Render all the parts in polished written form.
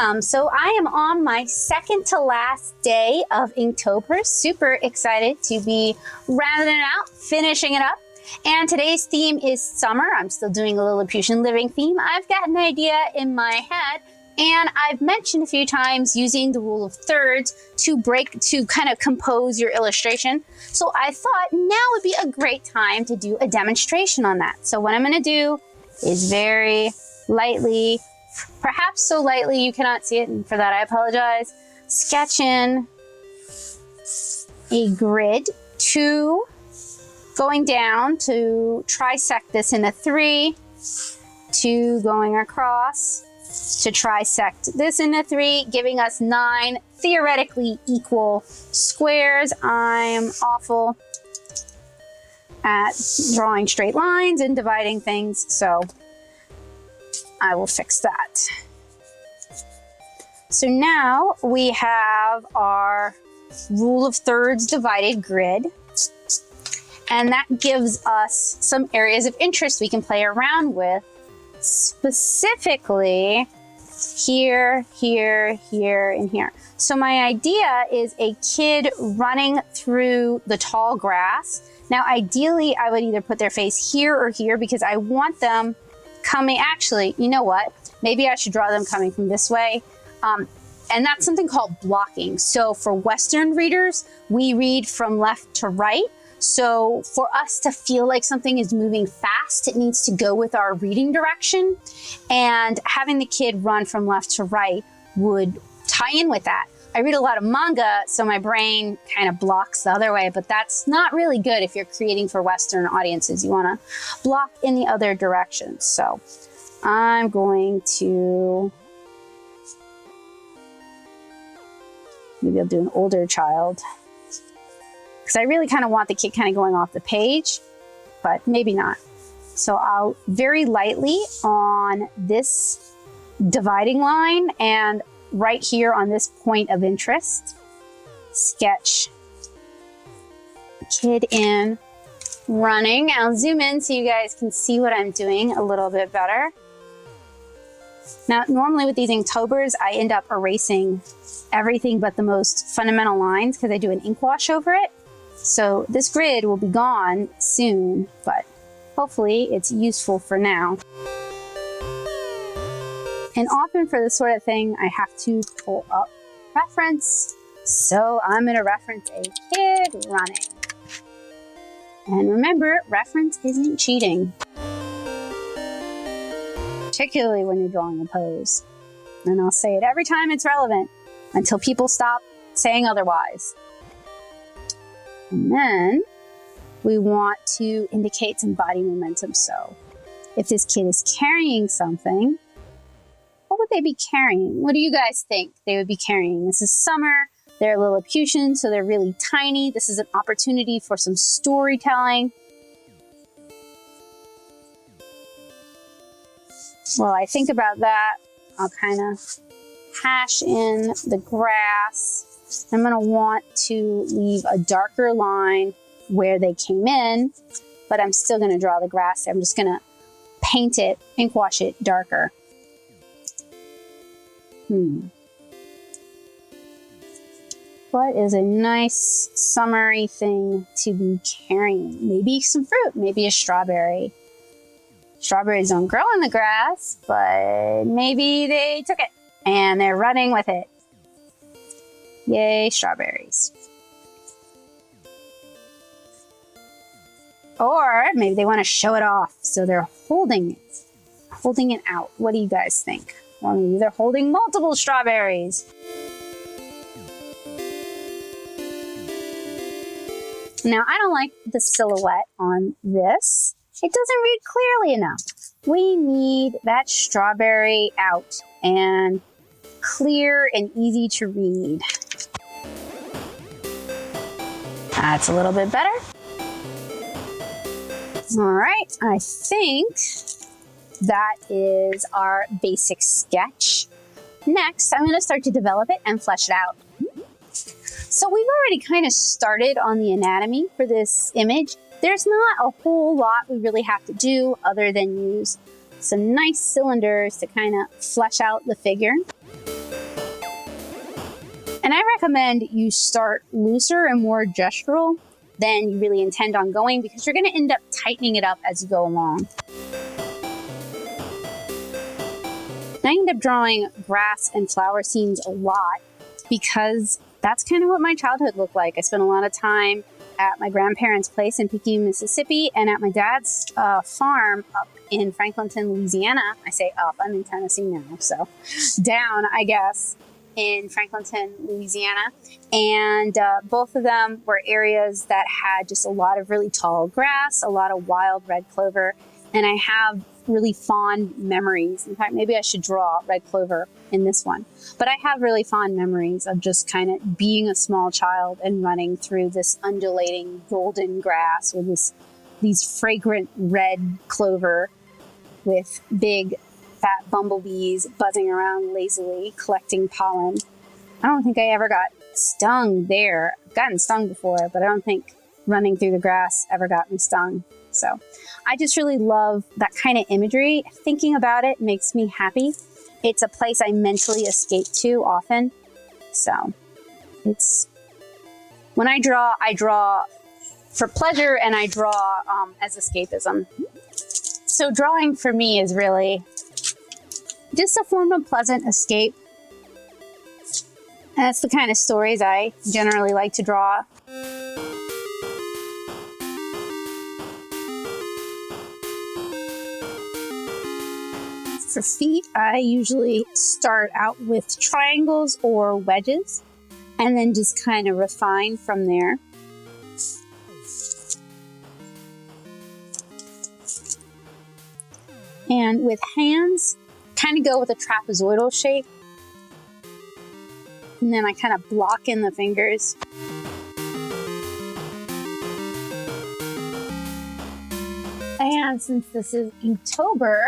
Welcome. So I am on my second to last day of Inktober. Super excited to be rounding it out, finishing it up. And today's theme is summer. I'm still doing a Lilliputian Living theme. I've got an idea in my head, and I've mentioned a few times using the rule of thirds to kind of compose your illustration. So I thought now would be a great time to do a demonstration on that. So what I'm going to do is very lightly, perhaps so lightly you cannot see it, and for that I apologize, sketch in a grid, 2 going down to trisect this in a 3, 2 going across to trisect this in a 3, giving us 9 theoretically equal squares. I'm awful at drawing straight lines and dividing things, so I will fix that. So now we have our rule of thirds divided grid, and that gives us some areas of interest we can play around with, specifically here, here, here, and here. So my idea is a kid running through the tall grass. Now ideally I would either put their face here or here because I want them coming, actually, you know what? Maybe I should draw them coming from this way. And that's something called blocking. So for Western readers, we read from left to right. So for us to feel like something is moving fast, it needs to go with our reading direction. And having the kid run from left to right would tie in with that. I read a lot of manga, so my brain kind of blocks the other way, but that's not really good if you're creating for Western audiences. You want to block in the other direction. So I'm going to, maybe I'll do an older child, because I really kind of want the kid kind of going off the page, but maybe not. So I'll very lightly on this dividing line and right here on this point of interest, sketch kid in running. I'll zoom in so you guys can see what I'm doing a little bit better. Now, normally with these Inktober's, I end up erasing everything but the most fundamental lines because I do an ink wash over it. So this grid will be gone soon, but hopefully it's useful for now. And often for this sort of thing, I have to pull up reference. So I'm going to reference a kid running. And remember, reference isn't cheating. Particularly when you're drawing a pose. And I'll say it every time it's relevant until people stop saying otherwise. And then we want to indicate some body momentum. So if this kid is carrying something, what would they be carrying? What do you guys think they would be carrying? This is summer. They're Lilliputian, so they're really tiny. This is an opportunity for some storytelling. While I think about that, I'll kind of hash in the grass. I'm going to want to leave a darker line where they came in, but I'm still going to draw the grass. I'm just going to paint it, ink wash it darker. What is a nice summery thing to be carrying? Maybe some fruit, maybe a strawberry. Strawberries don't grow in the grass, but maybe they took it and they're running with it. Yay, strawberries. Or maybe they want to show it off, so they're holding it out. What do you guys think? Or maybe they're holding multiple strawberries. Now, I don't like the silhouette on this. It doesn't read clearly enough. We need that strawberry out and clear and easy to read. That's a little bit better. All right, I think that is our basic sketch. Next, I'm going to start to develop it and flesh it out. So we've already kind of started on the anatomy for this image. There's not a whole lot we really have to do other than use some nice cylinders to kind of flesh out the figure. And I recommend you start looser and more gestural than you really intend on going, because you're going to end up tightening it up as you go along. I end up drawing grass and flower scenes a lot because that's kind of what my childhood looked like. I spent a lot of time at my grandparents' place in Pekin, Mississippi, and at my dad's farm up in Franklinton, Louisiana. I say up, I'm in Tennessee now, so down, I guess, in Franklinton, Louisiana. And both of them were areas that had just a lot of really tall grass, a lot of wild red clover, and I have really fond memories. In fact, maybe I should draw red clover in this one. But I have really fond memories of just kind of being a small child and running through this undulating golden grass with these fragrant red clover with big fat bumblebees buzzing around lazily collecting pollen. I don't think I ever got stung there. I've gotten stung before, but I don't think running through the grass ever got me stung. So I just really love that kind of imagery. Thinking about it makes me happy. It's a place I mentally escape to often. So it's, when I draw for pleasure, and I draw as escapism. So drawing for me is really just a form of pleasant escape. And that's the kind of stories I generally like to draw. For feet, I usually start out with triangles or wedges and then just kind of refine from there. And with hands, kind of go with a trapezoidal shape. And then I kind of block in the fingers. And since this is Inktober,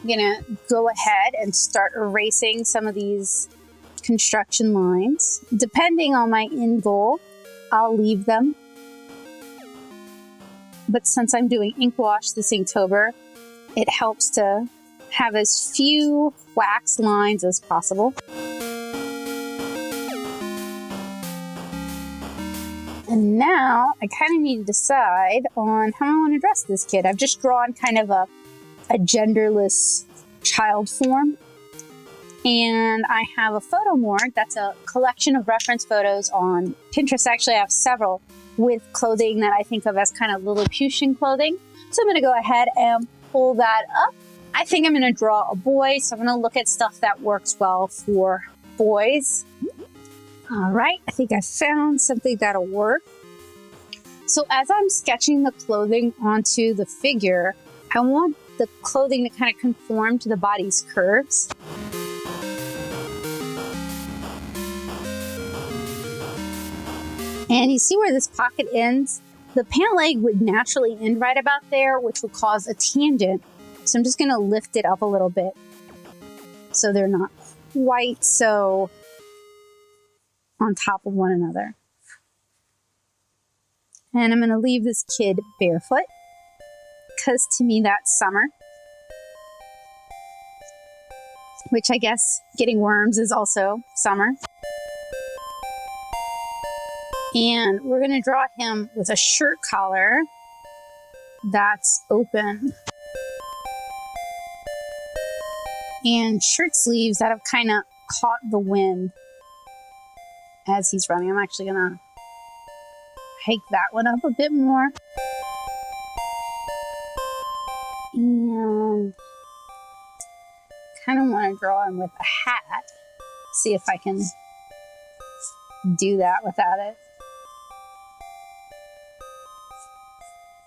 I'm gonna go ahead and start erasing some of these construction lines. Depending on my end goal, I'll leave them. But since I'm doing ink wash this Inktober, it helps to have as few wax lines as possible. And now I kind of need to decide on how I want to dress this kid. I've just drawn kind of a genderless child form. And I have a photo morgue. That's a collection of reference photos on Pinterest. Actually, I have several with clothing that I think of as kind of Lilliputian clothing. So I'm going to go ahead and pull that up. I think I'm going to draw a boy. So I'm going to look at stuff that works well for boys. All right, I think I found something that'll work. So as I'm sketching the clothing onto the figure, I want the clothing to kind of conform to the body's curves. And you see where this pocket ends? The pant leg would naturally end right about there, which would cause a tangent. So I'm just going to lift it up a little bit so they're not quite so on top of one another. And I'm going to leave this kid barefoot, because to me that's summer. Which I guess getting worms is also summer. And we're going to draw him with a shirt collar that's open. And shirt sleeves that have kind of caught the wind as he's running. I'm actually going to hike that one up a bit more. And kind of want to draw him with a hat. See if I can do that without it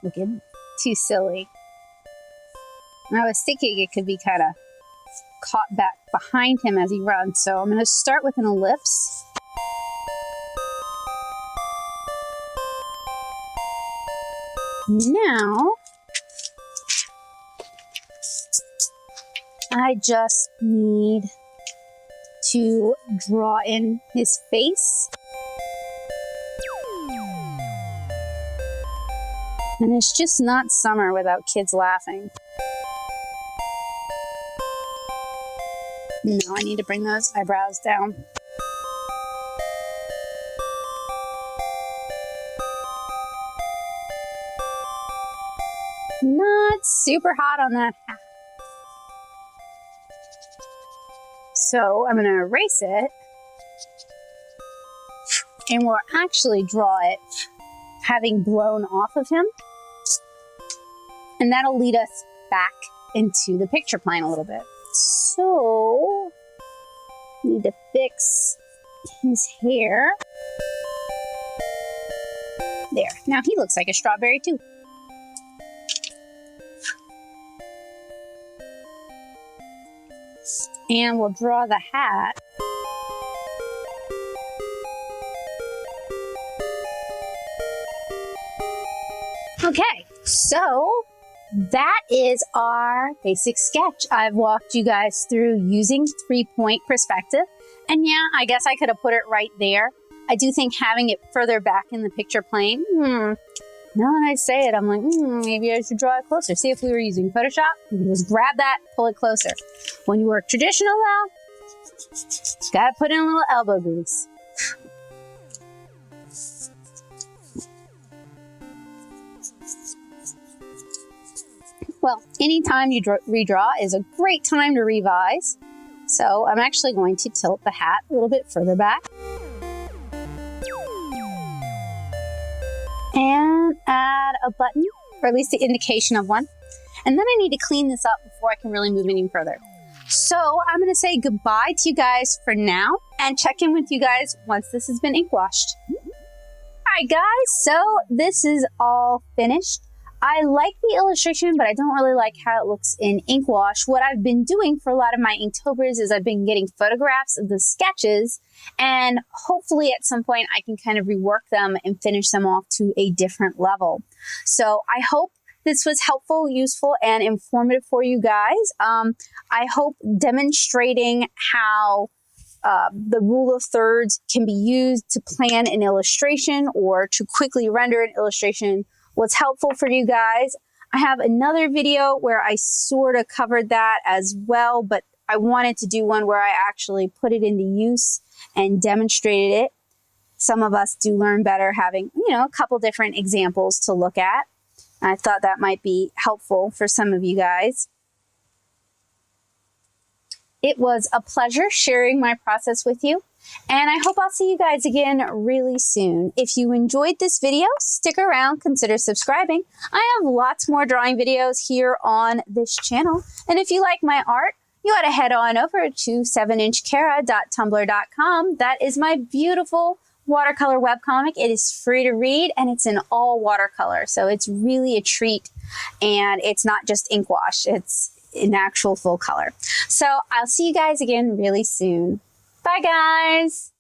looking too silly. And I was thinking it could be kind of caught back behind him as he runs. So I'm going to start with an ellipse. Now, I just need to draw in his face. And it's just not summer without kids laughing. No, I need to bring those eyebrows down. Not super hot on that hat. So I'm going to erase it, and we'll actually draw it having blown off of him. And that'll lead us back into the picture plane a little bit. So, need to fix his hair. There. Now he looks like a strawberry too. And we'll draw the hat. Okay, so that is our basic sketch. I've walked you guys through using 3-point perspective. And yeah, I guess I could have put it right there. I do think having it further back in the picture plane, now that I say it, I'm like, maybe I should draw it closer. See, if we were using Photoshop, you can just grab that, pull it closer. When you work traditional though, gotta put in a little elbow grease. Well, anytime you redraw is a great time to revise. So I'm actually going to tilt the hat a little bit further back. And add a button, or at least the indication of one. And then I need to clean this up before I can really move any further. So I'm going to say goodbye to you guys for now and check in with you guys once this has been ink washed. All right, guys, so this is all finished. I like the illustration, but I don't really like how it looks in ink wash. What I've been doing for a lot of my Inktober's is I've been getting photographs of the sketches, and hopefully at some point I can kind of rework them and finish them off to a different level. So I hope this was helpful, useful, and informative for you guys. I hope demonstrating how the rule of thirds can be used to plan an illustration or to quickly render an illustration was helpful for you guys. I have another video where I sort of covered that as well, but I wanted to do one where I actually put it into use and demonstrated it. Some of us do learn better having, a couple different examples to look at. I thought that might be helpful for some of you guys. It was a pleasure sharing my process with you, and I hope I'll see you guys again really soon. If you enjoyed this video, stick around, consider subscribing. I have lots more drawing videos here on this channel, and if you like my art, you ought to head on over to 7inchkara.tumblr.com. That is my beautiful watercolor webcomic. It is free to read, and it's in all watercolor, so it's really a treat, and it's not just ink wash. It's in actual full color. So I'll see you guys again really soon. Bye, guys.